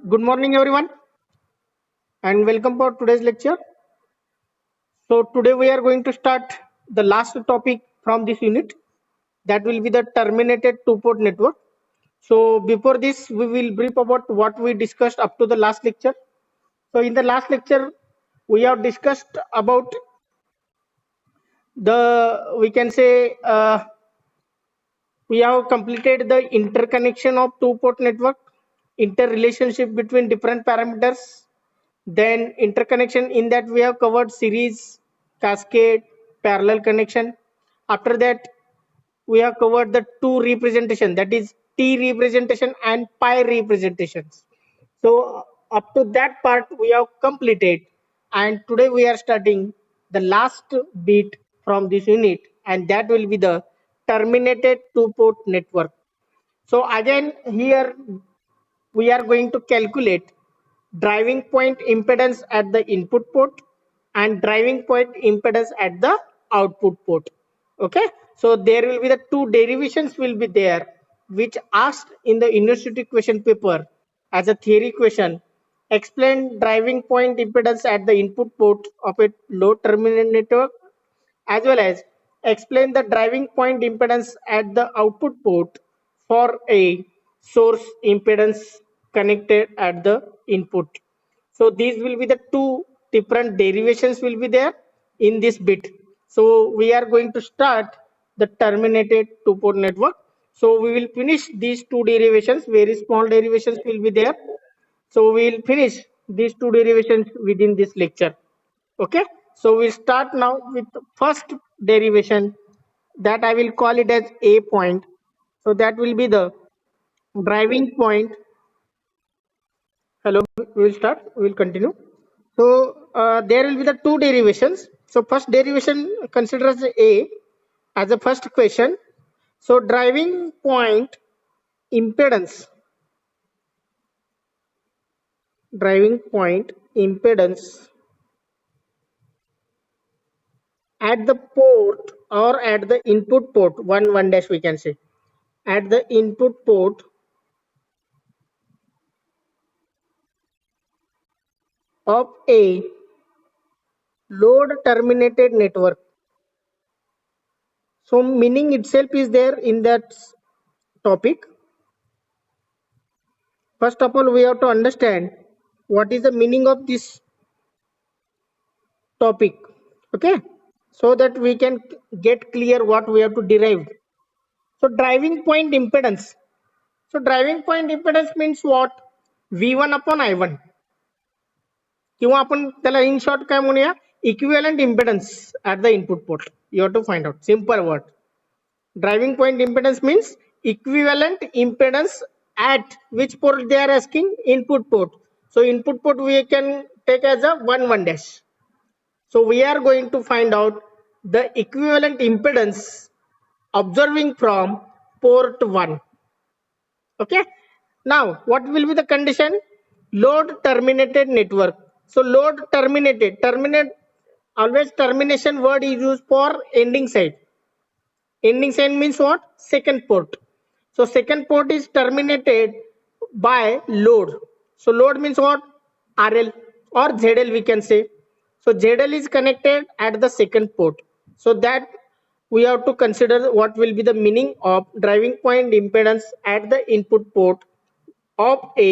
Good morning, everyone, and welcome for today's lecture. So, today we are going to start the last topic from this unit, that will be the terminated two port network. So, before this, we will brief about what we discussed up to the last lecture. So, in the last lecture, we have discussed about we can say, we have completed the interconnection of two port network, interrelationship between different parameters. Then interconnection, in that we have covered series, cascade, parallel connection. After that, we have covered the two representation, that is T representation and pi representations. So up to that part we have completed, and today we are starting the last bit from this unit, and that will be the terminated two port network. So again here we are going to calculate driving point impedance at the input port and driving point impedance at the output port. Okay, so there will be the two derivations will be there, which asked in the university question paper as a theory question. Explain driving point impedance at the input port of a low terminal network, as well as explain the driving point impedance at the output port for a source impedance connected at the input. So these will be the two different derivations will be there in this bit. So we are going to start the terminated two port network. So we will finish these two derivations, very small derivations will be there. So we will finish these two derivations within this lecture. Okay, so we start now with the first derivation, that I will call it as A point. So that will be the driving point. Hello, we will start, we will continue. So there will be the two derivations. So first derivation considers A as a first question. So driving point impedance, driving point impedance at the port or at the input port, one dash we can say, at the input port of a load terminated network. So meaning itself is there in that topic. First of all, we have to understand what is the meaning of this topic. Okay, so that we can get clear what we have to derive. So driving point impedance. So driving point impedance means what? V1 upon I1, किंवा आपण त्याला इन short काय म्हणूया, equivalent impedance at the input port. You have to find out simple word. Driving point impedance means equivalent impedance at which port they are asking? Input port. So input port we can take as a 1 dash. So we are going to find out the equivalent impedance observing from port 1. Okay, now what will be the condition? Load terminated network. So load terminated, terminate, always termination word is used for ending side. Ending sign means what? Second port. So second port is terminated by load. So load means what? RL or ZL we can say. So ZL is connected at the second port. So that we have to consider what will be the meaning of driving point impedance at the input port of a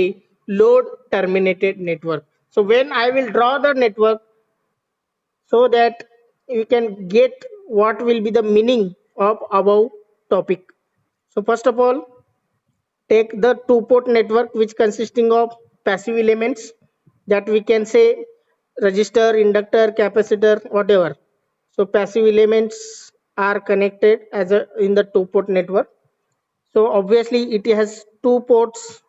load terminated network. So when I will draw the network, so that you can get what will be the meaning of above topic. So first of all, take the two port network which consisting of passive elements, that we can say resistor, inductor, capacitor, whatever. So passive elements are connected as a in the two port network. So obviously it has two ports,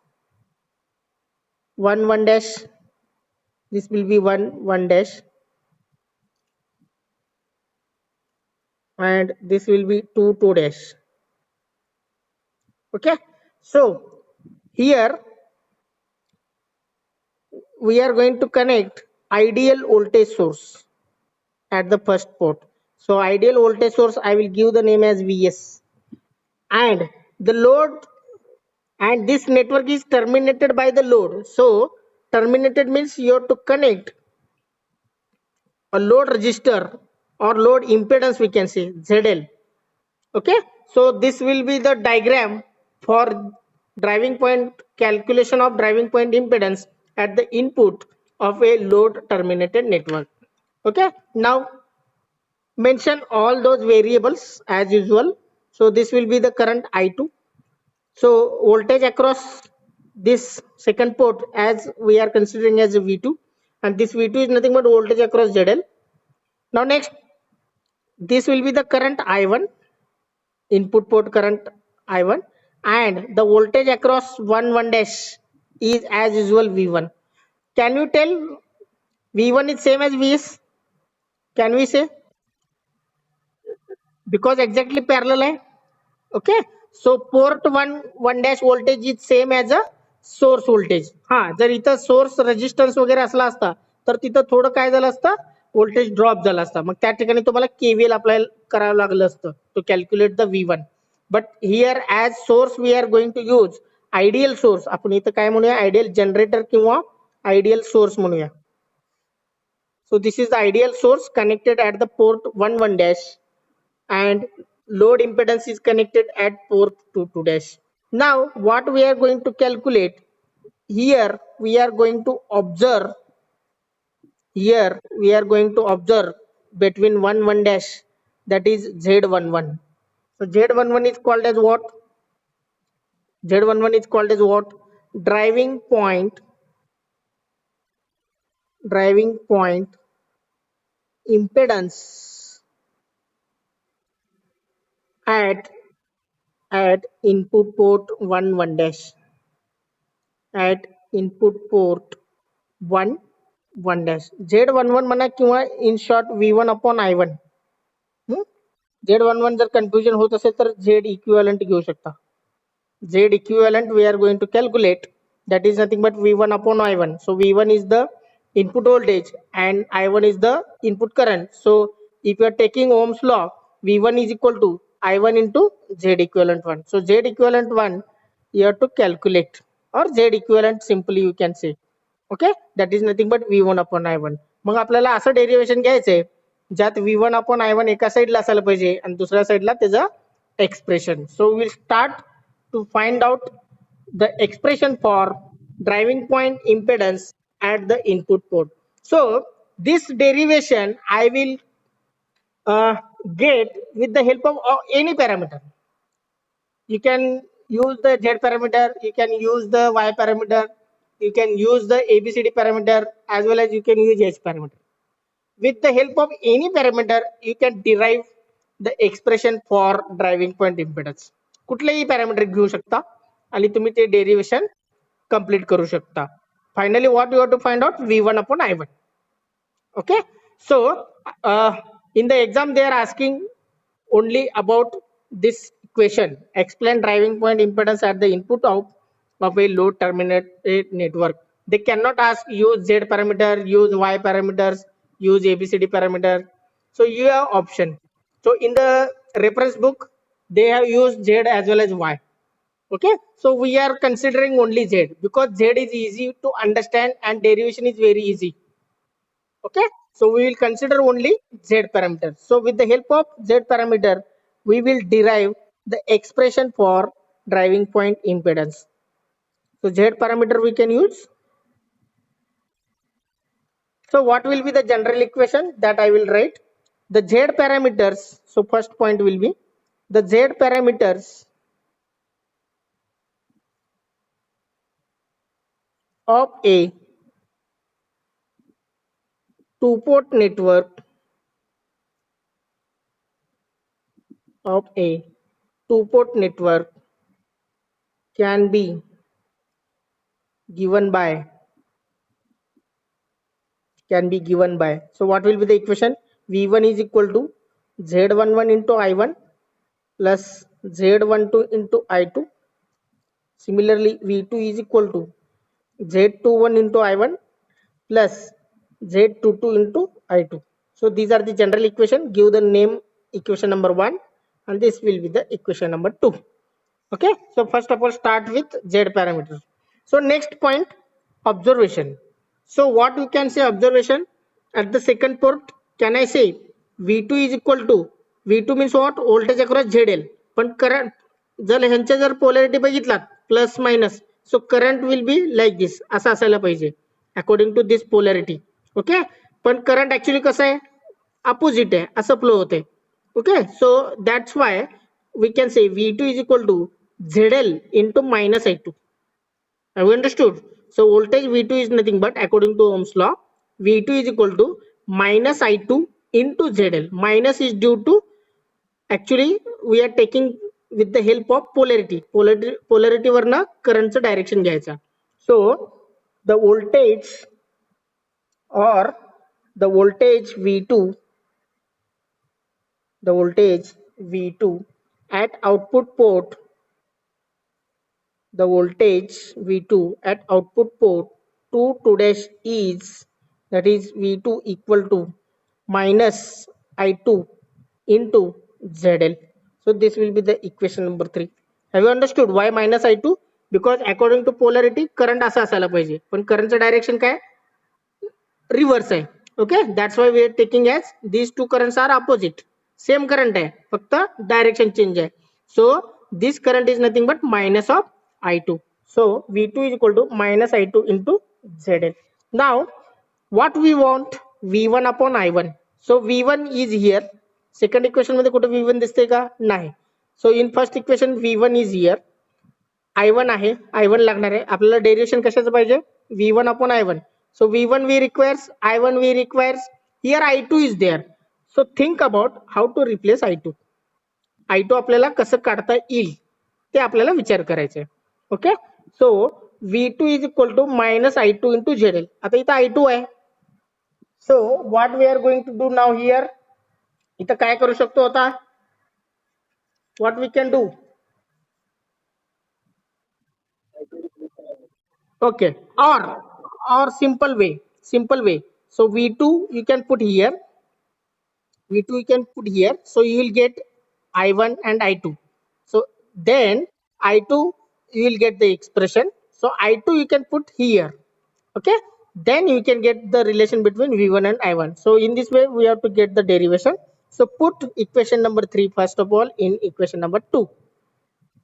one dash, this will be one dash, and this will be two dash. Okay, so here we are going to connect ideal voltage source at the first port. So ideal voltage source I will give the name as Vs, and the load and this network is terminated by the load. So terminated means you have to connect a load resistor or load impedance, we can say ZL. Okay, so this will be the diagram for driving point calculation of driving point impedance at the input of a load terminated network. Okay, now mention all those variables as usual. So this will be the current I2. So voltage across this second port as we are considering as a V2, and this V2 is nothing but voltage across ZL. Now next, this will be the current I1, input port current I1, and the voltage across 1 dash is as usual V1. Can you tell V1 is same as Vs? Can we say? Because exactly parallel hai. Okay, so port 1 dash voltage is same as a source voltage. हा, जर इथं source resistance वगैरे असला असता तर तिथं थोडं काय झालं असतं, व्होल्टेज ड्रॉप झाला असता. मग त्या ठिकाणी तुम्हाला केव्हीएल अप्लाय करावं लागलं असतं to calculate the V1. But here as source we are going to use ideal source. आपण इथं काय म्हणूया, आयडियल जनरेटर किंवा आयडियल सोर्स म्हणूया. So this is the ideal source connected at the port 1 dash, and load impedance is connected at port 2 dash. Now what we are going to calculate here, we are going to observe here, we are going to observe between 1 dash, that is Z11. So Z11 is called as what? Z11 is called as what? Driving point impedance at input port 1 dash, at input port 1 dash. Z11 म्हणा किंवा in short V1 upon I1. Z11 जर confusion होत असेल तर Z equivalent घेऊ शकता. Z equivalent we are going to calculate, that is nothing but V1 upon I1. So V1 is the input voltage and I1 is the input current. So if you are taking Ohm's law, V1 is equal to I1 into Z equivalent 1. So Z equivalent 1 you have to calculate, or Z equivalent simply you can say. Okay, that is nothing but V1 upon I1. मग आपल्याला असं derivation घ्यायचंय ज्यात V1 upon I1 एका साईडला असायला पाहिजे आणि दुसऱ्या साईडला त्याचं expression. So we will start to find out the expression for driving point impedance at the input port. So this derivation I will get with the help of any parameter. You can use the Z parameter, you can use the Y parameter, you can use the ABCD parameter, as well as you can use H parameter. With the help of any parameter, you can derive the expression for driving point impedance. कुठलेही parameter घेऊ शकता आणि तुम्ही ते derivation complete करू शकता. Finally, what you have to find out? V1 upon I1. Okay, so in the exam they are asking only about this equation. Explain driving point impedance at the input of a load terminated network. They cannot ask use Z parameter, use Y parameters, use ABCD parameter. So you have option. So in the reference book they have used Z as well as Y. Okay, so we are considering only Z because Z is easy to understand and derivation is very easy. Okay, so we will consider only Z parameter. So with the help of Z parameter we will derive the expression for driving point impedance. So Z parameter we can use. So what will be the general equation that I will write? The Z parameters, so first point will be the Z parameters of a two-port network can be given by, so what will be the equation? V1 is equal to Z11 into I1 plus Z12 into I2. Similarly, V2 is equal to Z21 into I1 plus Z22 into I2. So these are the general equation. Give the name equation number 1 and this will be the equation number 2. Okay, so first of all start with Z parameters. So next point, observation. So what we can say observation at the second port, can I say V2 is equal to, V2 means what, voltage across ZL, पण current जर ह्यांच्या जर polarity बघितलात plus minus, so current will be like this, असं असायला पाहिजे according to this polarity. Okay, पण current actually कसं आहे, अपोजिट आहे, असं फ्लो होते. Okay, so that's why we can say V2 is equal to ZL into minus I2. Have you understood? So voltage V2 is nothing but, according to Ohm's law, V2 is equal to minus I2 into ZL. Minus is due to, actually we are taking with the help of polarity. Polarity वरना current direction घ्यायचा. So the voltage or the voltage V2, the voltage V2 at output port, the voltage V2 at output port 2 dash is, that is V2 equal to minus I2 into ZL. So this will be the equation number 3. Have you understood why minus I2? Because according to polarity current असा असायला पाहिजे, पण करंटचं direction काय, reverse आहे. Okay, that's why we are taking as these two currents are opposite. Same current आहे, फक्त direction change आहे. So this current is nothing but minus of I2. So V2 is equal to minus I2 into ZL. Now what we want, V1 upon I1. So V1 is here. Second equation मध्ये कुठे V1 दिसते का, नाही. So in first equation V1 is here, I1 आहे, I1 लागणार आहे आपल्याला. Derivation कशाचं पाहिजे, V1 upon I1. So V1 we requires, I1 we requires, here I2 is there. So think about how to replace I2. I2 आपल्याला कसं काढता येईल ते आपल्याला विचार करायचं आहे. Okay, so V2 is equal to minus I2 into ZL. आता इथं I2 आहे. So what we are going to do now here, इथं काय करू शकतो आता, what we can do. Okay, or simple way. So V2 you can put here, V2 you can put here. So you will get I1 and I2. So then I2 you will get the expression. So I2 you can put here. Okay, then you can get the relation between V1 and I1. So in this way we have to get the derivation. So put equation number 3 first of all in equation number 2.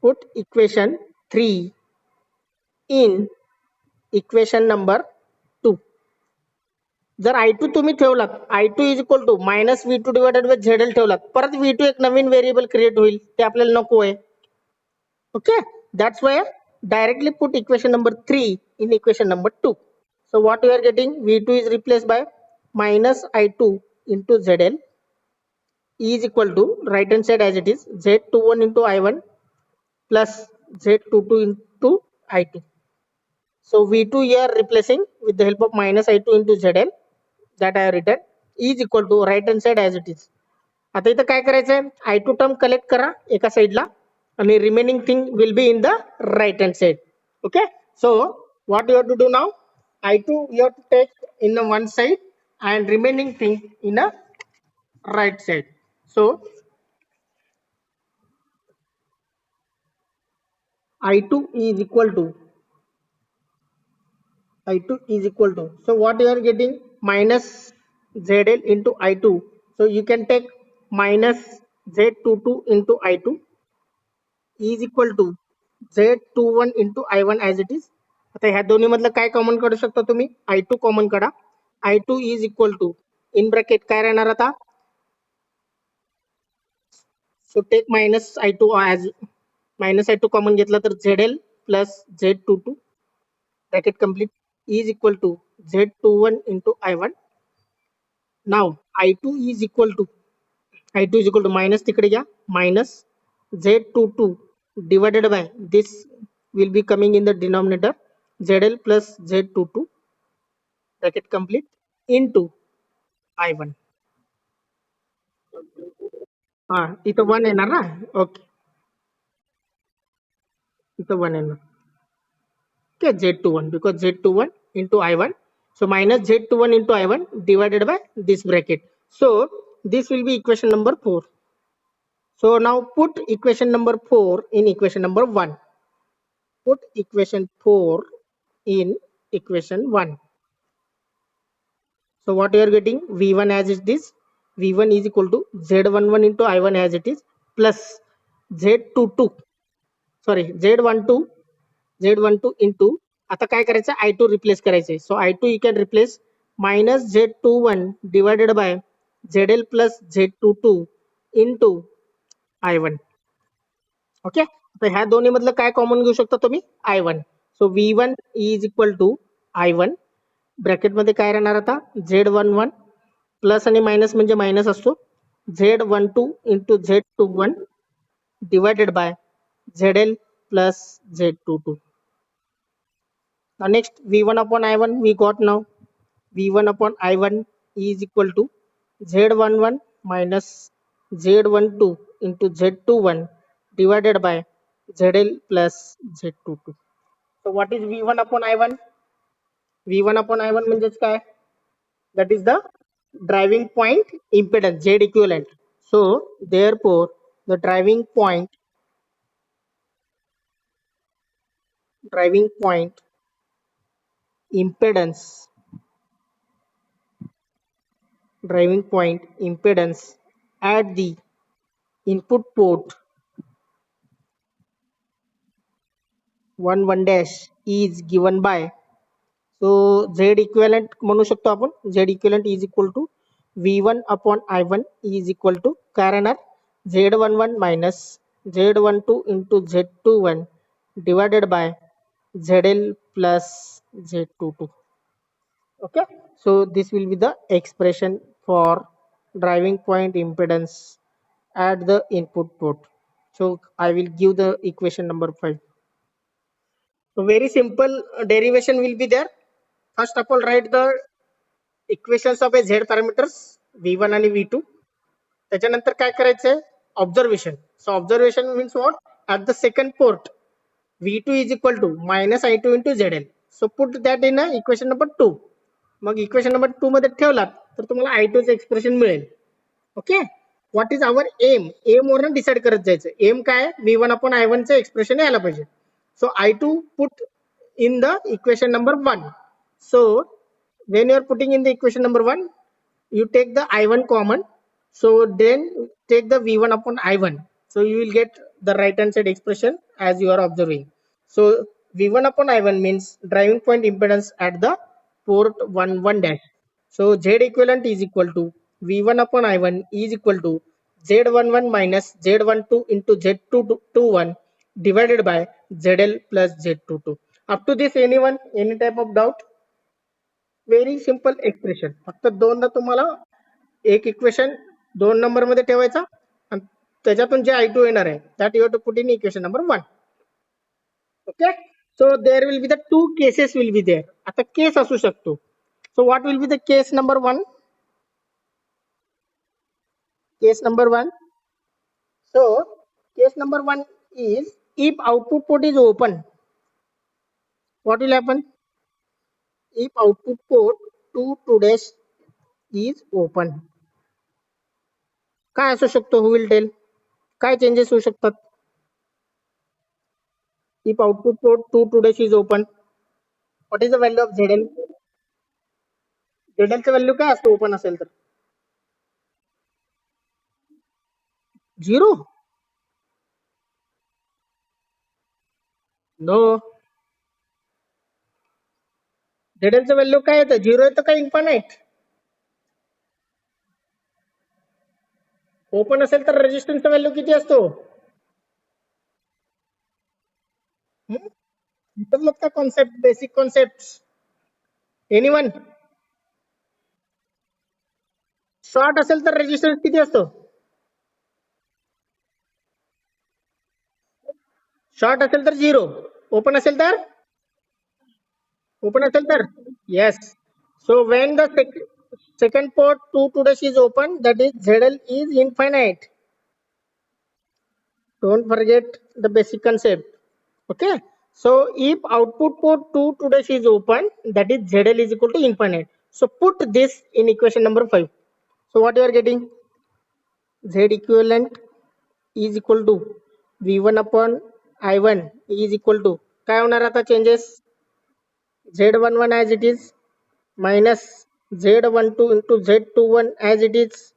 Put equation 3 in equation number 2. जर I2 तुम्ही ठेवलात, I2 is equal to minus V2 divided by ZL ठेवलात, परत V2 एक नवीन variable create होईल, ते आपल्याला नको आहे. Okay, that's why directly put equation number 3 in equation number 2. So what you are getting, V2 is replace by minus I2 into ZL is equal to, right hand side as it is, Z21 into I1 plus Z22 into I2. So V2 here replacing with the help of minus I2 into ZL, that I have written, is equal to right hand side as it is. आता इथं काय करायचंय, I2 term collect करा एका साइडला आणि remaining thing will be in the right hand side. Okay, so what you have to do now, I2 you have to take in the one side and remaining thing in a right side. So I2 is equal to, I2 is equal to, so what you are getting, minus ZL into I2. So you can take minus Z22 into I2 is equal to Z21 into I1 as it is. आता ह्या दोन्ही मधलं काय common काढू शकता तुम्ही, I2 common काढा. I2 is equal to, in bracket काय राहणार आता, so take minus I2 as, minus I2 common घेतला तर ZL plus Z22 bracket complete is equal to Z21 into I1. Now I2 is equal to, I2 is equal to minus तिकडे घ्या, minus Z22 divided by, this will be coming in the denominator, ZL plus Z22 bracket complete into I1. हा इथं 1 येणार ना. Okay, इथं 1 येणार. Okay, Z21 because Z21 into I1. So minus Z21 into I1 divided by this bracket. So this will be equation number 4. So now put equation number 4 in equation number 1. Put equation 4 in equation 1. So what you are getting? V1 as it is. V1 is equal to Z11 into I1 as it is plus Z22. Sorry, Z12 into आता काय करायचं I2 replace करायचे. So I2 you can replace minus Z21 divided by ZL plus Z22 into I1. Okay, तर ह्या दोन्ही मधलं काय common घेऊ शकता तुम्ही I1. So V1 is equal to I1 bracket मध्ये काय राहणार आता Z11 प्लस आणि मायनस म्हणजे मायनस असतो Z12 into Z21 divided by ZL plus Z22. Now next V1 upon I1 we got now. V1 upon I1 is equal to Z11 minus Z12 into Z21 divided by ZL plus Z22. So what is V1 upon I1? V1 upon I1 म्हणजेच काय? That is the driving point impedance Z equivalent. So therefore the driving point impedance at the input port 1 dash is given by, so Z equivalent म्हणू शकतो आपण Z equivalent is equal to V1 upon I1 is equal to काय राहणार Z11 minus Z12 into Z21 divided by ZL plus Z22. Okay, so this will be the expression for driving point impedance at the input port. So I will give the equation number 5. So very simple derivation will be there. First of all write the equations of a Z parameters V1 आणि V2. त्याच्यानंतर काय करायचंय observation. So observation means what at the second port V2 is equal to minus I2 into ZL. So put that in equation number 2. मग equation number 2 मध्ये ठेवलात तर तुम्हाला I2 चे एक्सप्रेशन मिळेल. Okay, what is our M? M वरून decide करत जायचं. एम काय V1 upon I1 चे एक्सप्रेशन यायला पाहिजे. So I2 put in the equation number 1. So when you are putting in the equation number 1, you take the I1 common. So then take the V1 upon I1. So you will get the right hand side expression as you are observing. So V1 upon I1 means driving point impedance at the port 1 dash. So Z equivalent is equal to V1 upon I1 is equal to Z11 minus Z12 into Z21 divided by ZL plus Z22. Up to this anyone any type of doubt? Very simple expression. फक्त दोनदा तुम्हाला एक equation 2 number मध्ये ठेवायचा आणि त्याच्यातून जे I2 येणार आहे that you have to put in equation number 1. Okay, so there will be the two cases will be there. आता केस असू शकतो. So what will be the case number 1? Case number 1. So case number 1 is if output port is open, what will happen? If output port 2 dash is open, काय असू शकतो? Who will tell? काय changes होऊ शकतात? If output port 2 dash is open, what is the value of ZL? ZL चा value काय असतो open असेल तर? 0? नो. ZL चा व्हॅल्यू काय येतं? 0 येतं का इन्फानाइट? ओपन असेल तर रेजिस्टन्सचा व्हॅल्यू किती असतो? समजलं का concept, basic concept? Anyone? Short असेल तर रेजिस्टन्स किती असतो? शॉर्ट असेल तर 0. ओपन असेल तर? ओपन असेल तर yes. So when the second port 2 dash is open, that is ZL is infinite. Don't forget the basic concept. Okay, so if output port 2 dash is open, that is ZL is equal to infinite. So put this in equation number 5. So what you are getting? Z equivalent is equal to V1 upon I1 is equal to काय होणार आता changes Z11 as it is minus Z12 into Z21 as it is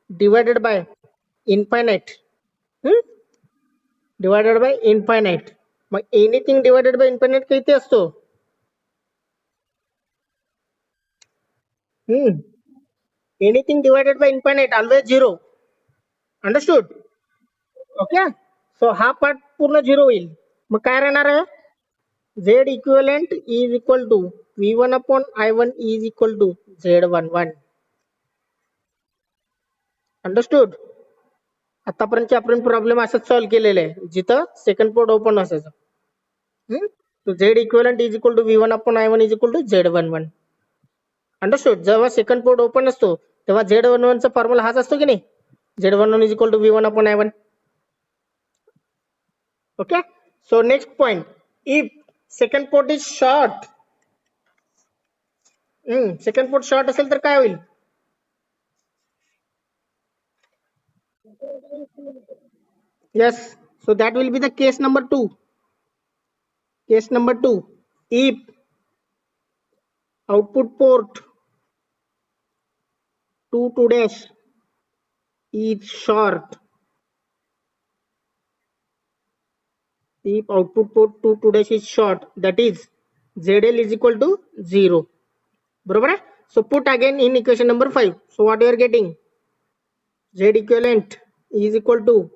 divided by infinite. hmm? Divided by infinite. मग anything divided by infinite किती असतो? Anything divided by infinite always zero. Understood? Okay. So हा part पूर्ण zero होईल. मग काय राहणार आहे? Z equivalent is equal to V1 upon I1 is equal to Z11. Understood? आतापर्यंतचे आपण प्रॉब्लेम असंच सॉल्व्ह केलेले आहे जिथं सेकंड पोर्ट ओपन असायचं. तो Z equivalent is equal to V1 upon I1 is equal to Z11. Understood? जेव्हा second port open असतो तेव्हा Z11 चा फॉर्म्युला हाच असतो की नाही? Z11 is equal to V1 upon I1. Okay. So next point, if second port is short, second port short असेल तर काय होईल? Yes. So that will be the case number 2. Case number 2, if output port 2 dash is short, if output port 2 dash is short, that is ZL is equal to 0. बरोबर आहे? So put again in equation number 5. So what you are getting? Z equivalent is equal to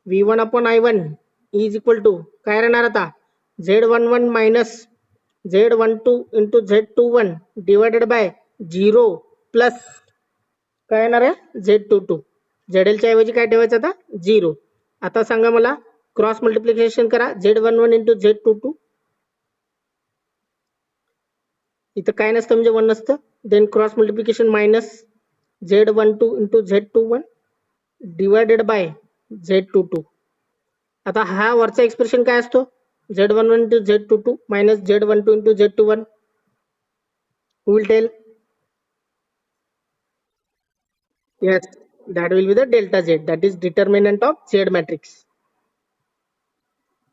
V1 upon I1 is equal to काय राहणार आता? Z11 minus Z12 into Z21 divided by 0 plus काय येणार आहे? Z22. ZL च्या ऐवजी काय ठेवायचं आता? 0. आता सांगा मला क्रॉस मल्टिप्लिकेशन करा Z11 into Z22. इथं काय नसतं म्हणजे 1 नसतं. Then cross multiplication minus Z12 into Z21 divided by Z22. आता हा वरचा एक्सप्रेशन काय असतो? Z11 into Z22 minus Z12 into Z21. Who will tell? Yes, that will be the delta Z, that is determinant of Z matrix.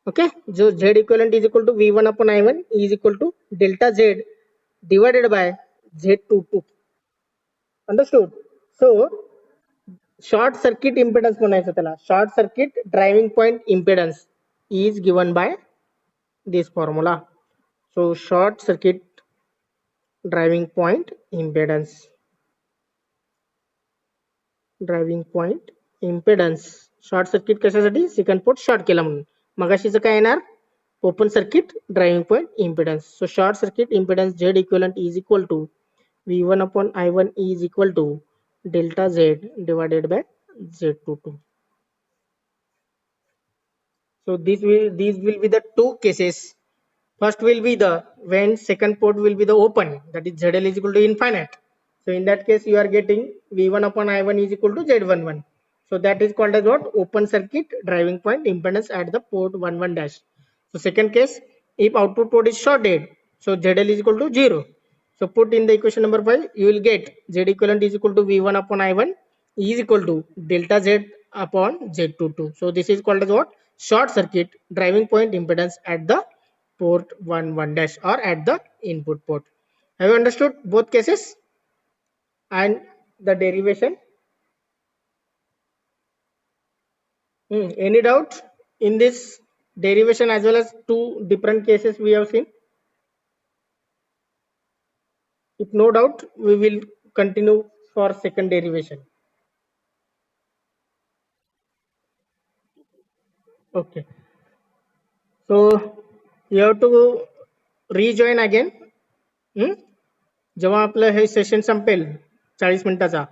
Okay, so Z equivalent is equal to V1 upon I1 is equal to delta Z divided by Z22. Understood? So short circuit impedance म्हणायचं त्याला. Short circuit driving point impedance is given by this formula. So short circuit driving point impedance. Driving point impedance. Short circuit कशासाठी? Second port short केला म्हणून. मगाशीचं काय येणार? Open circuit driving point impedance. So short circuit impedance Z equivalent is equal to V1 upon I1 is equal to delta Z divided by Z22. So these will be the two cases. First will be the when second port will be the open, that is ZL is equal to infinite. So in that case you are getting V1 upon I1 is equal to Z11. So that is called as what? Open circuit driving point impedance at the port 11 dash. So second case, if output port is shorted, so ZL is equal to 0. So put in the equation number 5, you will get Z equivalent is equal to V1 upon I1 is equal to delta Z upon Z22. So this is called as what? Short circuit driving point impedance at the port 11 dash or at the input port. Have you understood both cases and the derivation? Any doubt in this derivation as well as two different cases we have seen? If no doubt, we will continue for second derivation. Okay. So you have to rejoin again. जेव्हा आपलं हे session संपेल 40 मिनिटाचा.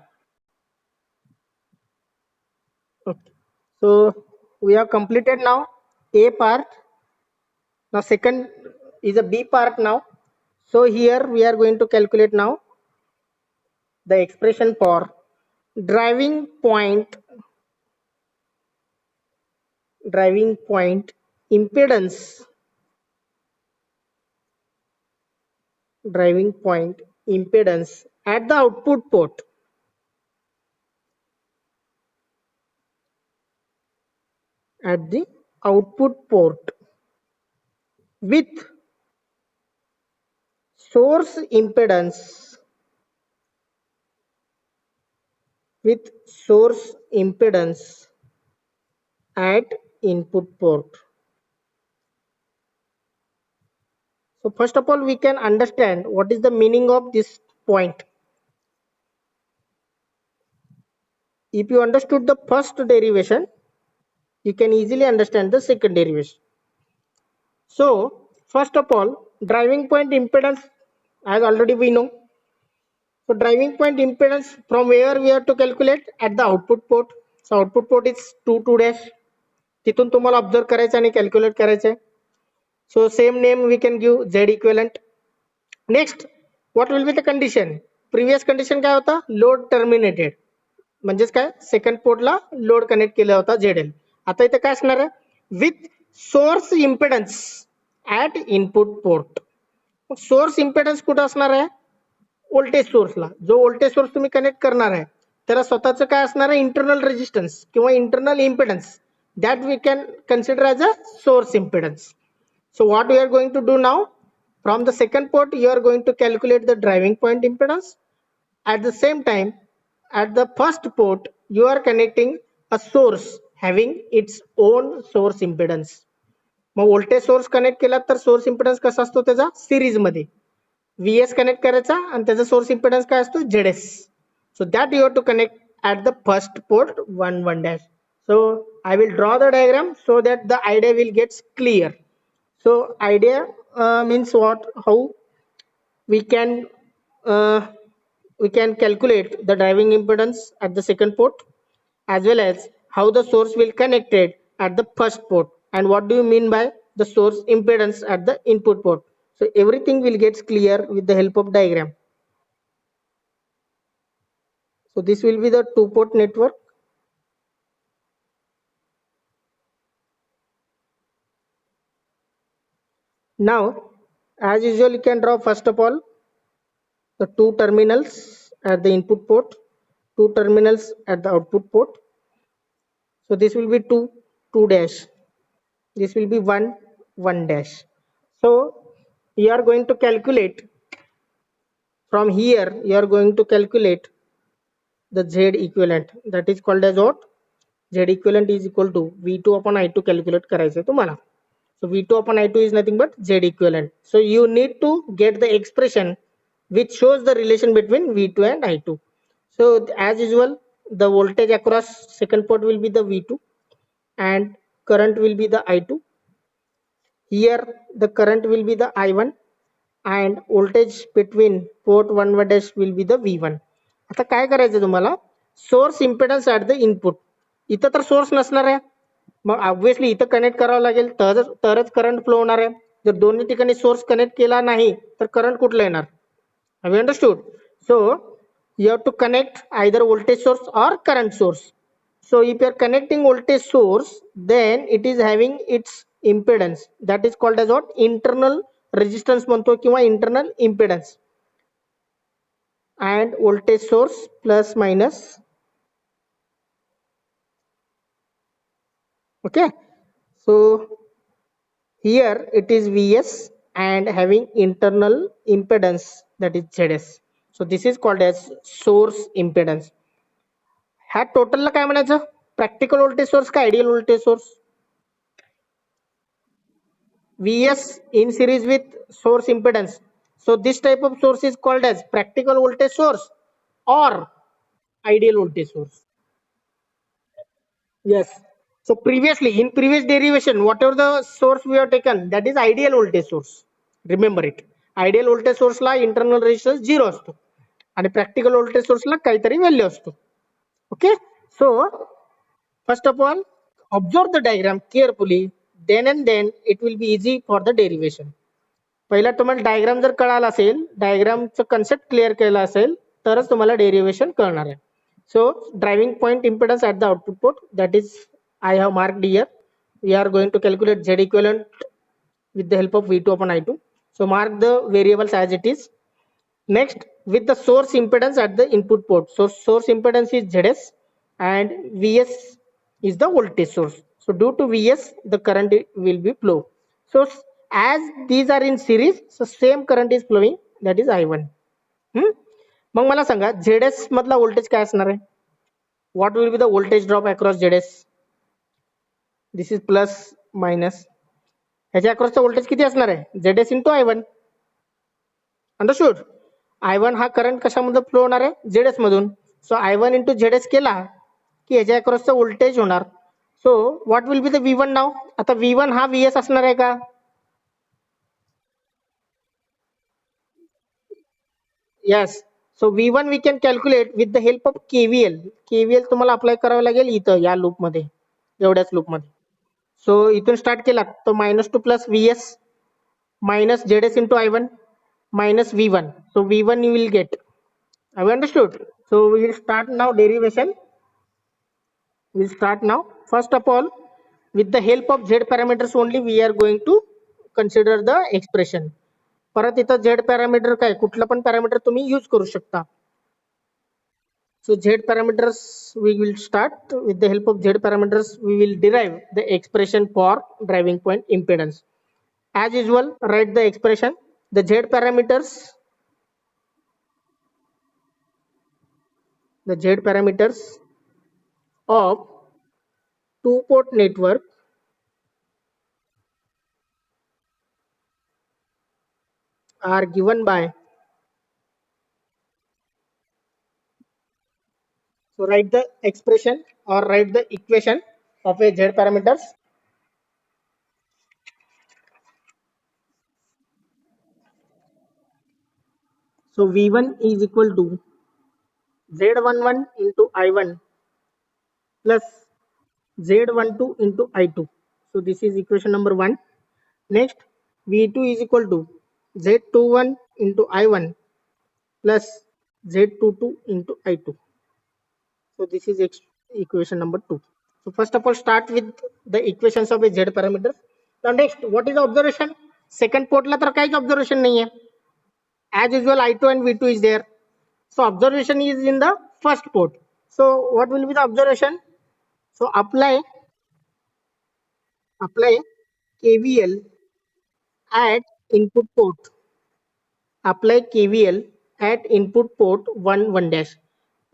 Okay. So we have completed now A part. Now second is a B part now. So here we are going to calculate now the expression for driving point impedance at the output port. at the output port with source impedance with source impedance at input port. So first of all, we can understand what is the meaning of this point. If you understood the first derivation, you can easily understand the second derivation. So first of all, driving point impedance, as already we know. So driving point impedance from where we have to calculate at the output port. So output port is 2 dash. तिथून तुम्हाला observe करायचं आणि calculate करायचं. So same name we can give Z equivalent. Next, what will be the condition? Previous condition काय होता? Load terminated. म्हणजेच काय, second पोर्टला load connect केला होता ZL. आता इथे काय असणार आहे? With source impedance at input port. Source impedance कुठं असणार आहे? व्होल्टेज सोर्सला. जो व्होल्टेज सोर्स तुम्ही कनेक्ट करणार आहे त्याला स्वतःचं काय असणार आहे? इंटरनल रेजिस्टन्स किंवा internal impedance, that we can consider as a source impedance. So what we are going to do now, from the second port you are going to calculate the driving point impedance. At the same time, at the first port you are connecting a source having its own source impedance. Mug voltage source connect केला तर source impedance कसा असतो त्याचा? Series मध्ये VS connect करायचा आणि त्याचा source impedance काय असतो? ZS. So that you have to connect at the first port 1 dash. So I will draw the diagram so that the idea will get clear. So idea means what? How we can calculate the driving impedance at the second port, as well as how the source will connected at the first port, and what do you mean by the source impedance at the input port. So everything will get clear with the help of diagram. So this will be the two-port network. Now, as usual, you can draw first of all the two terminals at the input port, two terminals at the output port. So this will be 2 dash. This will be 1 dash. So you are going to calculate from here. You are going to calculate the Z equivalent. That is called as what? Z equivalent is equal to V2 upon I2 calculate करायचं आहे तुम्हाला. So V2 upon I2 is nothing but Z equivalent. So you need to get the expression which shows the relation between V2 and I2. So as usual, the voltage across second port will be the V2 and current will be the I2. Here the current will be the I1 and voltage between port 1 dash will be the V1. आता काय करायचं तुम्हाला? Source impedance at the input. इथं तर source नसणार आहे, मग obviously इथं connect करावं लागेल तरच करंट फ्लो होणार आहे. जर दोन्ही ठिकाणी सोर्स कनेक्ट केला नाही तर करंट कुठला येणार? Have you understood? So you have to connect either voltage source or current source. So if you are connecting voltage source, then it is having its impedance, that is called as what? Internal resistance म्हणतो किंवा internal impedance, and voltage source plus minus. Okay, so here it is Vs and having internal impedance, that is Zs. So this is called as source impedance. ह्या टोटलला काय म्हणायचं? Practical voltage source का ideal voltage source? Vs in series with source impedance. So this type of source is called as practical voltage source or ideal voltage source. Yes. So previously, in previous derivation, whatever the source we have taken, that is ideal voltage source. Remember it. Ideal voltage source ला internal resistance 0 असतो आणि practical voltage source ला काहीतरी value असतो. Okay. So first of all, observe the diagram carefully. Then and then it will be easy for the derivation. पहिला तुम्हाला diagram जर कळाला असेल, डायग्रामचं कन्सेप्ट क्लिअर केला असेल तरच तुम्हाला डेरिव्हेशन कळणार आहे. So driving point impedance at the output port, that is I have marked here. We are going to calculate Z equivalent with the help of V2 upon I2. So mark the variables as it is. Next, with the source impedance at the input port. So source impedance is Zs and Vs is the voltage source. So due to Vs, the current will be flow. So as these are in series, so same current is flowing, that is I1. मग मला सांगा ZS मधला voltage काय असणार आहे? What will be the voltage drop across ZS? This is plus minus. ह्याच्या अक्रॉसचा voltage किती असणार आहे? ZS into I1. Understood? I1 हा करंट कशामधून फ्लो होणार आहे? ZS मधून. सो I1 into ZS केला की ह्याच्या अक्रॉसचा व्होल्टेज होणार. So what will be the V1 नाव? आता V1 हा VS असणार आहे का? Yes. So V1 we can calculate with the help of KVL. KVL तुम्हाला अप्लाय करावं लागेल इथं या लूप मध्ये, एवढ्याच लूप मध्ये. सो इथून स्टार्ट केला तो minus two plus VS minus ZS into I1 minus V1. So V1 you will get. Have you understood? So we will start now derivation. We will start now. First of all, with the help of Z parameters only we are going to consider the expression. परत इथं Z parameter काय कुठला पण parameter तुम्ही use करू शकता. So Z parameters we will start with the help of Z parameters we will derive the expression for driving point impedance. As usual, write the expression. The Z parameters of two-port network are given by. So write the expression or write the equation of a Z parameters. So V1 is equal to Z11 into I1 plus Z12 into I2. So this is equation number 1. Next, V2 is equal to Z21 into I1 plus Z22 into I2. So this is equation number 2. So first of all, start with the equations of a Z parameter. Now next, what is the observation? Second port ला तर काहीच observation नहीं है. As usual, I2 and V2 is there. So observation is in the first port. So what will be the observation? So apply KVL at input port. Apply KVL at input port 1 1 dash.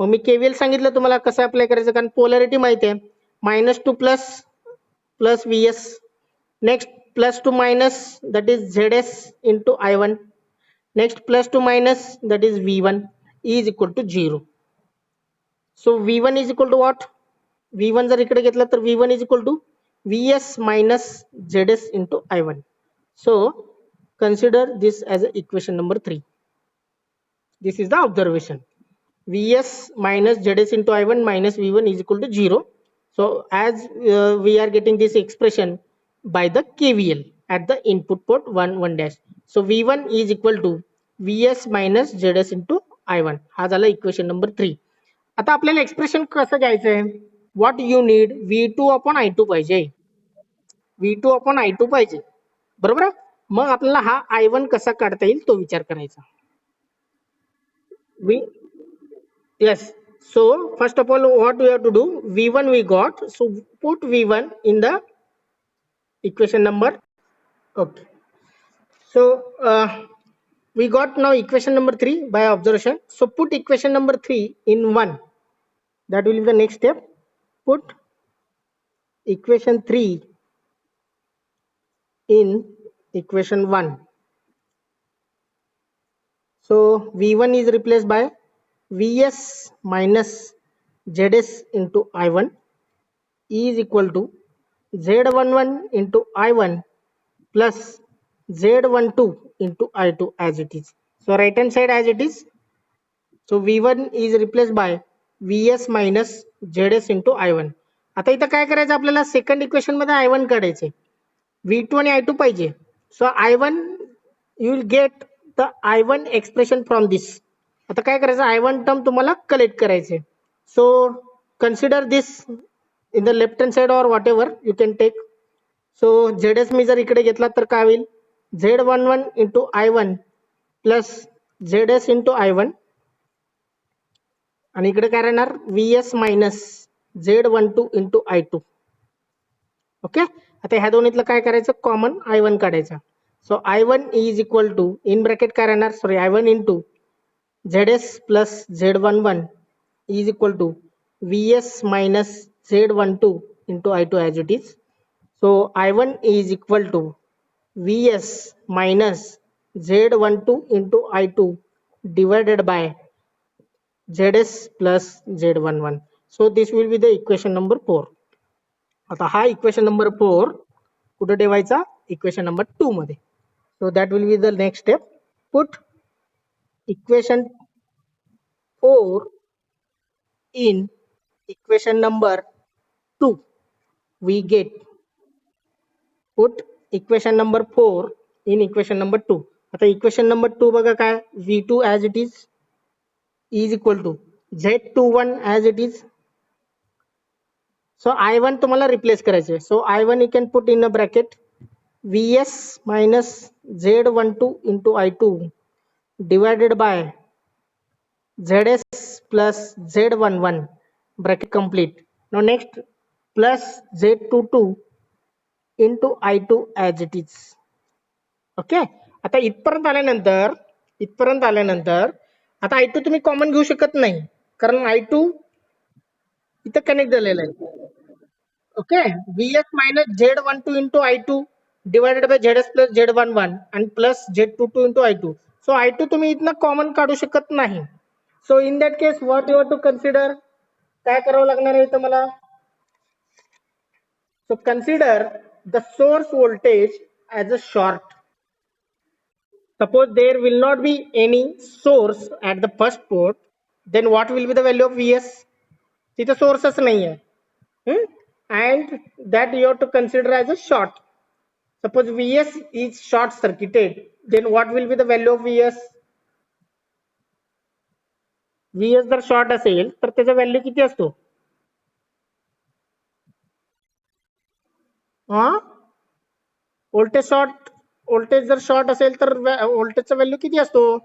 Mug me KVL सांगितलं तुम्हाला कसं apply करायचं, कारण polarity माहिती आहे. Minus two plus plus VS. Next plus to minus, that is ZS into I1. Next plus to minus, that is V1 is equal to 0. So V1 is equal to what? V1 जर इकडे घेतला तर V1 is equal to VS minus ZS into I1. So consider this as equation number 3. This is the observation. Vs minus Zs into I1 minus V1 is equal to 0. So as we are getting this expression by the KVL at the input port 1 1 dash. So V1 is equal to Vs minus Zs into I1. हा झाला equation number 3. आता आपल्याला expression कसं घ्यायचं आहे? What you need V2 upon I2 पाहिजे. V2 upon I2 पाहिजे, बरोबर. मग आपल्याला हा I1 कसा काढता येईल तो विचार करायचा. Yes. So first of all, what we have to do? V1 we got. So put V1 in the equation number. Okay. So we got now equation number 3 by observation. So put equation number 3 in 1. That will be the next step. Put equation 3 in equation 1. So V1 is replaced by Vs minus Zs into I1 is equal to Z11 into I1 plus Z12 into I2 as it is. So right hand side as it is. So V1 is replaced by Vs minus Zs into I1. आता इथं काय करायचं आपल्याला? Second equation मध्ये I1 काढायचे. V2 आणि I2 पाहिजे. So I1 you will get the I1 expression from this. आता काय करायचं? I1 टर्म तुम्हाला कलेक्ट करायचे. So consider this in the left hand side or whatever you can take. So Zs मी जर इकडे घेतला तर काय होईल? Z11 into I1 plus Zs into I1 आणि इकडे काय राहणार? Vs minus Z12 into I2. Okay. आता ह्या दोन्हीतलं काय करायचं, कॉमन I1 काढायचा. So I1 is equal to in bracket काय राहणार, sorry I1 into ZS plus Z11 is equal to VS minus Z12 into I2 as it is. So I1 is equal to VS minus Z12 into I2 divided by ZS plus Z11. So this will be the equation number 4. आता हा equation number 4 कुठे ठेवायचा, equation number 2 मध्ये. So that will be the next step. Put equation 4 in equation number 2. We get, put equation number 4 in equation number 2. आता equation number 2 बघा काय, V2 as it is equal to Z21 as it is. So I1 तुम्हाला replace करायचे. So I1 you can put in a bracket VS minus Z12 into I2 divided by ZS plus Z11 bracket complete. Now next plus Z22 into I2 as it is. Okay. आता इथपर्यंत आल्यानंतर आता I2 तुम्ही common घेऊ शकत नाही, कारण I2 इथं कनेक्ट झालेला आहे. Okay. VS minus Z12 into I2 divided by ZS plus Z11 and plus Z22 into I2. So I2 तुम्ही इथनं कॉमन काढू शकत नाही. So in that case what you have to consider, काय करावं लागणार आहे इथं मला. So consider the source voltage as a short. Suppose there will not be any source at the first port, then what will be the value of Vs? तिथे sources नाही आहे, and that you have to consider as a short. Suppose Vs is short circuited, then what will be the value of Vs? Vs जर short असेल तर त्याचा value किती असतो, हा व्होल्टेज जर शॉर्ट असेल तर व्होल्टेजचा व्हॅल्यू किती असतो,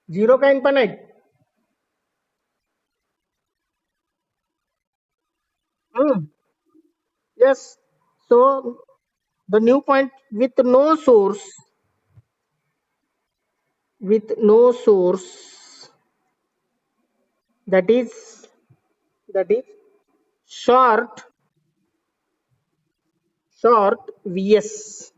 0 का infinite. Yes. So the new point with no source, that is short Vs,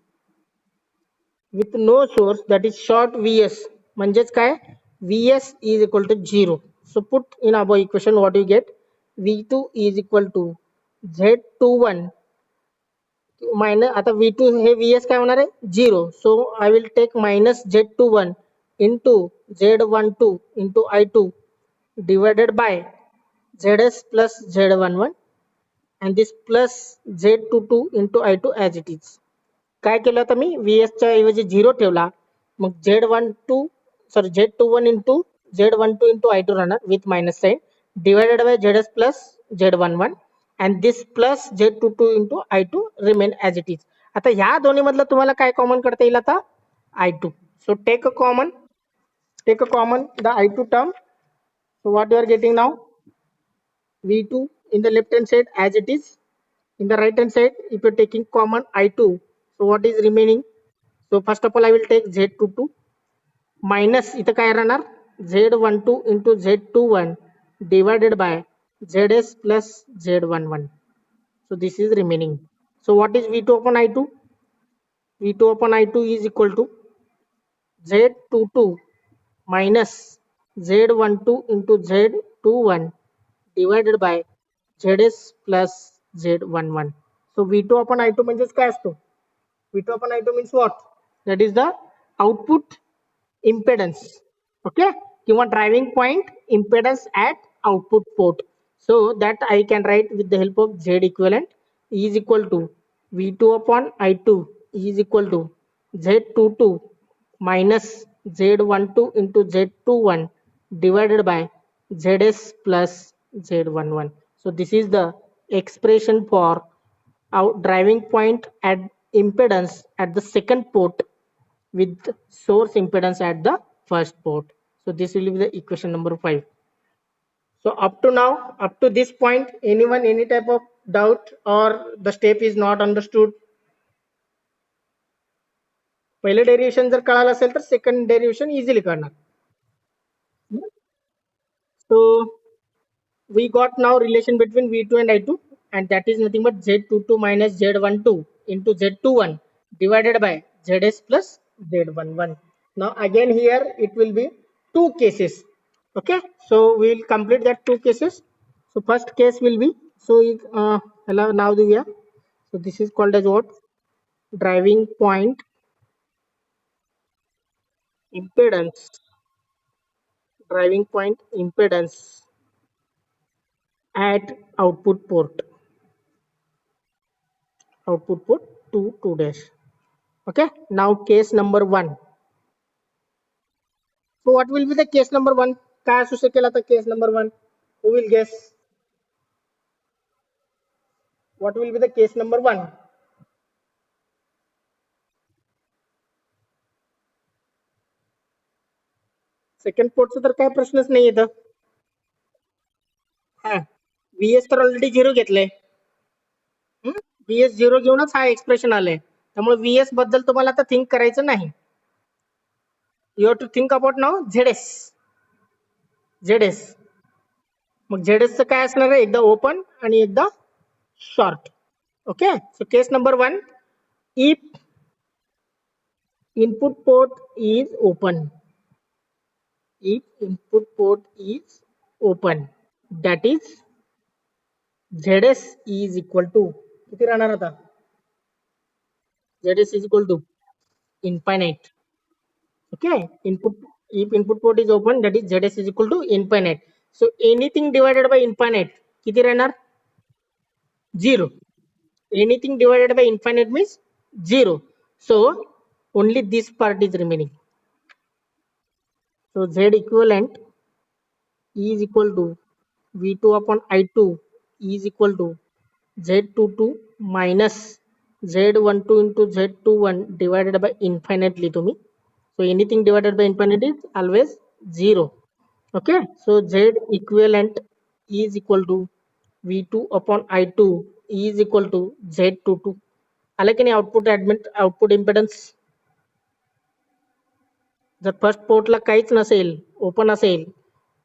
with no source, that is short Vs, म्हणजेच काय, Vs is equal to 0. So put in above equation, what you get, V2 is equal to Z21 minus, आता V2 हे Vs काय होणार आहे 0. So I will take minus Z21 into Z12 into I2 divided by ZS plus Z11 and this plus Z22 into I2 as it is. काय केलं आता मी, VS च्या ऐवजी 0 ठेवला, मग Z21 into Z12 into I2 राहणार with minus sign divided by ZS plus Z11 and this plus Z22 into I2 remain as it is. आता ह्या दोन्ही मधलं तुम्हाला काय कॉमन करता येईल आता, I2. So take a common the I2 term. So what you are getting now, V2 in the left hand side as it is, in the right hand side if you are taking common I2, so what is remaining. So first of all I will take Z22 minus इथं काय राहणार, Z12 into Z21 divided by ZS plus Z11. So this is remaining. So what is V2 upon I2? V2 upon I2 is equal to Z22 minus Z12 into Z21 divided by ZS plus Z11. So V2 upon I2 म्हणजेच काय असतो, V2 upon I2 means what, that is the output impedance, okay, किंवा driving point impedance at output port. So that I can write with the help of Z equivalent is equal to V2 upon I2 is equal to Z22 minus Z12 into Z21 divided by ZS plus Z11. So this is the expression for our driving point at impedance at the second port with source impedance at the first port. So this will be the equation number 5. So up to now, up to this point, anyone, any type of doubt or the step is not understood? पहिले derivation जर कळालं असेल तर second derivation easily कळणार. So we got now relation between V2 and I2, and that is nothing but Z22 minus Z12 into Z21 divided by ZS plus Z11. Now again here it will be two cases. Okay, so we will complete that two cases. So first case will be, so now we are, so this is called as what? Driving point impedance. Driving point impedance at output port 2 dash. Okay, now case number 1. So what will be the case number 1? काय असू शकेल आता case number 1? Who will guess? What will be the case number 1? Second पोर्टचा तर काय प्रश्नच नाही येतं. हा, VS तर ऑलरेडी 0 घेतलंय. VS 0 घेऊनच हा एक्सप्रेशन आलंय. त्यामुळे VS बद्दल तुम्हाला आता थिंक करायचं नाही. You have to think about now ZS. मग ZS चं काय असणार आहे? एकदा ओपन आणि एकदा short. Okay, so case number 1, if input port is open, if input port is open, that is ZS is equal to किती राहणार आता? ZS is equal to infinite. Okay, if input port is open, that is ZS is equal to infinite. So anything divided by infinite किती राहणार? 0. Anything divided by infinite means 0. So only this part is remaining. So Z equivalent is equal to V2 upon I2 is equal to Z22 minus Z12 into Z21 divided by infinitely to me. So anything divided by infinite is always 0. Okay, so Z equivalent is equal to V2 upon I2 is equal to Z22. आलं की नाही output impedance? जर first पोर्टला काहीच नसेल, open असेल,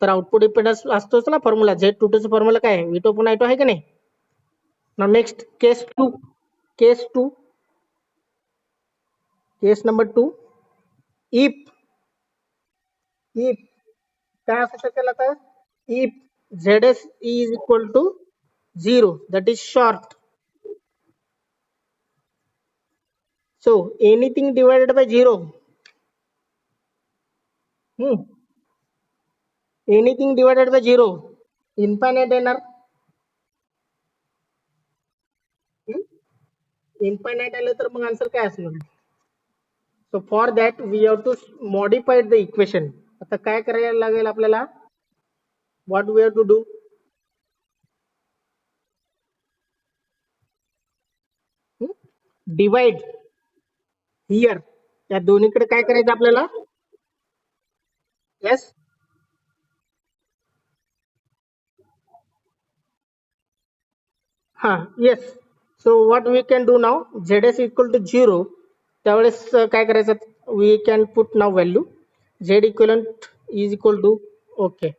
तर output impedance असतोच ना फॉर्म्युला. Z22 चा फॉर्म्युला काय आहे? V2 upon I2 आहे की नाही? Now next case 2. Case number 2, if काय असू शकेल आता? If ZS is equal to 0, that is short. So anything divided by 0, anything divided by 0 infinite येणार. Infinite आलं तर मग आन्सर काय असणार? So for that we have to modify the equation. आता काय करायला लागेल आपल्याला? What we have to do? Divide here. या दोन्हीकडे काय करायचं आपल्याला? Yes. Yes. So what we can do now? ZS equal to 0. त्यावेळेस काय करायचं? We can put now value. Z equivalent is equal to, okay,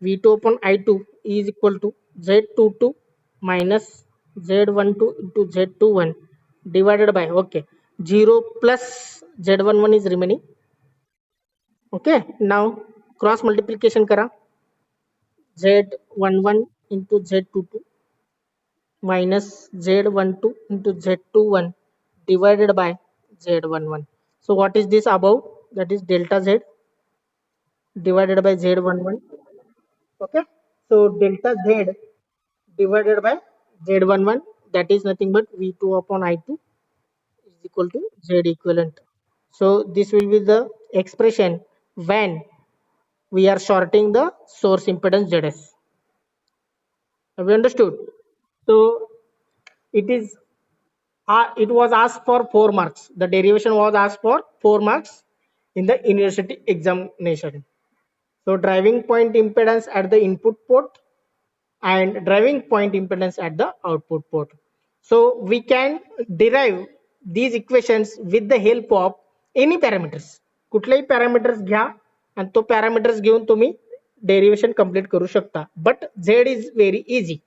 V2 upon I2 is equal to Z22 minus Z12 into Z21 divided by, okay, 0 plus Z11 is remaining. Okay, now cross multiplication करा. Z11 into Z22 minus Z12 into Z21 divided by Z11. So what is this above? That is delta Z divided by Z11. Okay, so delta Z divided by Z11, that is nothing but V2 upon I2 is equal to Z equivalent. So this will be the expression when we are sorting the source impedance ZS. Have you understood? So it was asked for 4 marks. The derivation was asked for 4 marks in the university examination. So driving point impedance at the input port and driving point impedance at the output port. So we can derive these equations with the help of any parameters. कुठलेही parameters घ्या आणि तो parameters घेऊन तुम्ही derivation complete करू शकता. But Z is very easy.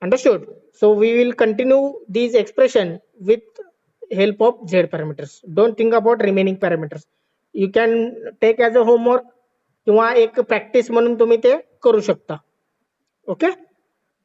Understood? So we will continue these expression with help of Z parameters. Don't think about remaining parameters. You can take as a homework किंवा एक practice म्हणून तुम्ही ते करू शकता. Okay?